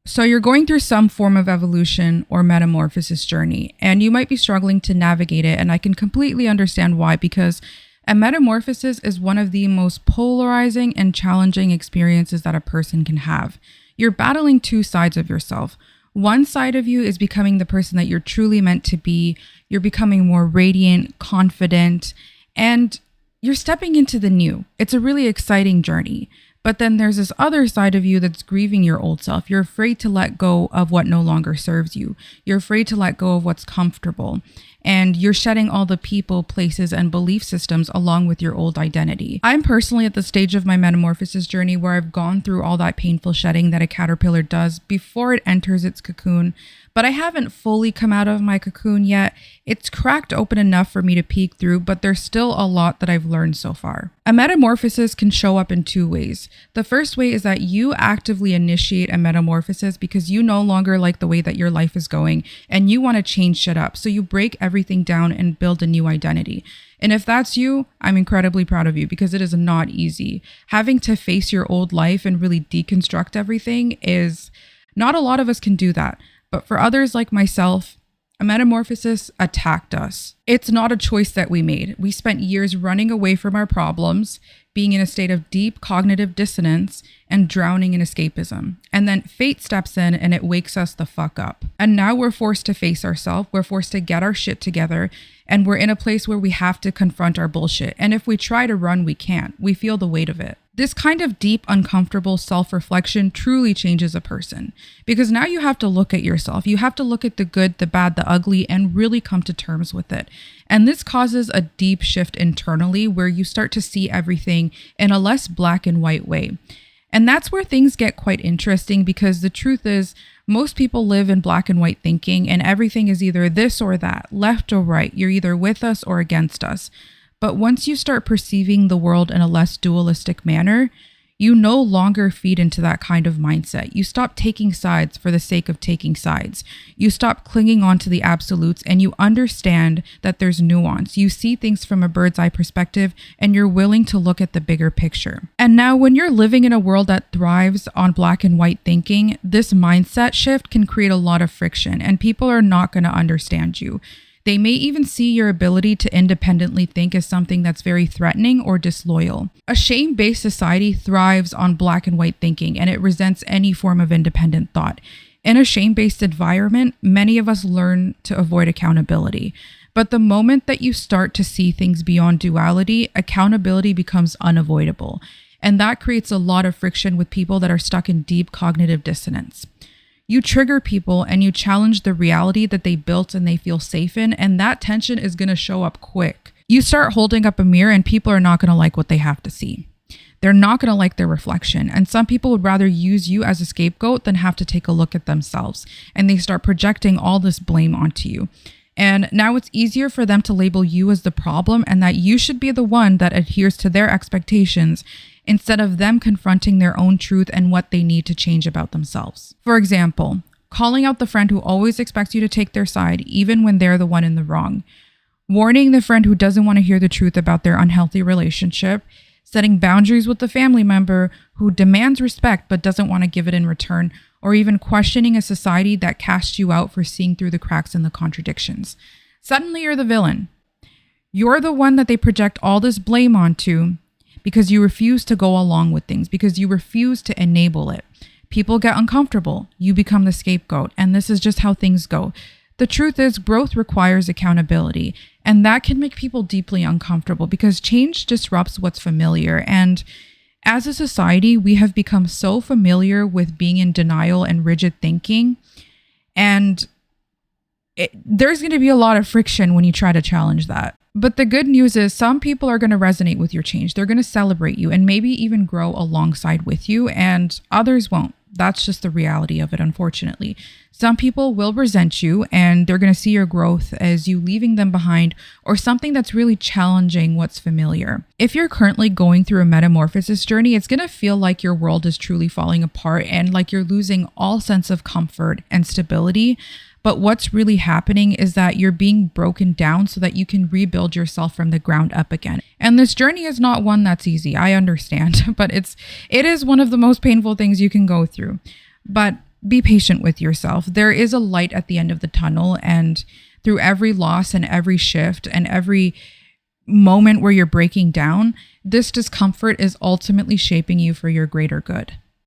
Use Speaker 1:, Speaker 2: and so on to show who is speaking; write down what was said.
Speaker 1: So you're going through some form of evolution or metamorphosis journey, and you might be struggling to navigate it. And I can completely understand why, because a metamorphosis is one of the most polarizing and challenging experiences that a person can have. You're battling two sides of yourself. One side of you is becoming the person that you're truly meant to be. You're becoming more radiant, confident, and you're stepping into the new. It's a really exciting journey. But then there's this other side of you that's grieving your old self. You're afraid to let go of what no longer serves you. You're afraid to let go of what's comfortable. And you're shedding all the people, places, and belief systems along with your old identity. I'm personally at the stage of my metamorphosis journey where I've gone through all that painful shedding that a caterpillar does before it enters its cocoon. But I haven't fully come out of my cocoon yet. It's cracked open enough for me to peek through, but there's still a lot that I've learned so far. A metamorphosis can show up in two ways. The first way is that you actively initiate a metamorphosis because you no longer like the way that your life is going and you want to change shit up. So you break everything down and build a new identity. And if that's you, I'm incredibly proud of you because it is not easy. Having to face your old life and really deconstruct everything is not a lot of us can do that. But for others like myself, a metamorphosis attacked us. It's not a choice that we made. We spent years running away from our problems, being in a state of deep cognitive dissonance and drowning in escapism. And then fate steps in and it wakes us the fuck up. And now we're forced to face ourselves. We're forced to get our shit together. And we're in a place where we have to confront our bullshit. And if we try to run, we can't. We feel the weight of it. This kind of deep, uncomfortable self-reflection truly changes a person because now you have to look at yourself. You have to look at the good, the bad, the ugly, and really come to terms with it. And this causes a deep shift internally where you start to see everything in a less black and white way. And that's where things get quite interesting because the truth is most people live in black and white thinking and everything is either this or that, left or right. You're either with us or against us. But once you start perceiving the world in a less dualistic manner, you no longer feed into that kind of mindset. You stop taking sides for the sake of taking sides. You stop clinging on to the absolutes and you understand that there's nuance. You see things from a bird's eye perspective and you're willing to look at the bigger picture. And now when you're living in a world that thrives on black and white thinking, this mindset shift can create a lot of friction and people are not going to understand you. They may even see your ability to independently think as something that's very threatening or disloyal. A shame-based society thrives on black and white thinking, and it resents any form of independent thought. In a shame-based environment, many of us learn to avoid accountability. But the moment that you start to see things beyond duality, accountability becomes unavoidable. And that creates a lot of friction with people that are stuck in deep cognitive dissonance. You trigger people and you challenge the reality that they built and they feel safe in, and that tension is going to show up quick. You start holding up a mirror and people are not going to like what they have to see. They're not going to like their reflection. And some people would rather use you as a scapegoat than have to take a look at themselves. And they start projecting all this blame onto you. And now it's easier for them to label you as the problem and that you should be the one that adheres to their expectations instead of them confronting their own truth and what they need to change about themselves. For example, calling out the friend who always expects you to take their side even when they're the one in the wrong. Warning the friend who doesn't want to hear the truth about their unhealthy relationship. Setting boundaries with the family member who demands respect but doesn't want to give it in return. Or even questioning a society that casts you out for seeing through the cracks and the contradictions. Suddenly you're the villain. You're the one that they project all this blame onto because you refuse to go along with things, because you refuse to enable it. People get uncomfortable. You become the scapegoat. And this is just how things go. The truth is, growth requires accountability. And that can make people deeply uncomfortable because change disrupts what's familiar. And as a society, we have become so familiar with being in denial and rigid thinking. And there's going to be a lot of friction when you try to challenge that. But the good news is some people are going to resonate with your change. They're going to celebrate you and maybe even grow alongside with you, and others won't. That's just the reality of it, unfortunately. Some people will resent you and they're going to see your growth as you leaving them behind or something that's really challenging what's familiar. If you're currently going through a metamorphosis journey, it's going to feel like your world is truly falling apart and like you're losing all sense of comfort and stability. But what's really happening is that you're being broken down so that you can rebuild yourself from the ground up again. And this journey is not one that's easy. I understand, but it is one of the most painful things you can go through. But be patient with yourself. There is a light at the end of the tunnel, and through every loss and every shift and every moment where you're breaking down, this discomfort is ultimately shaping you for your greater good.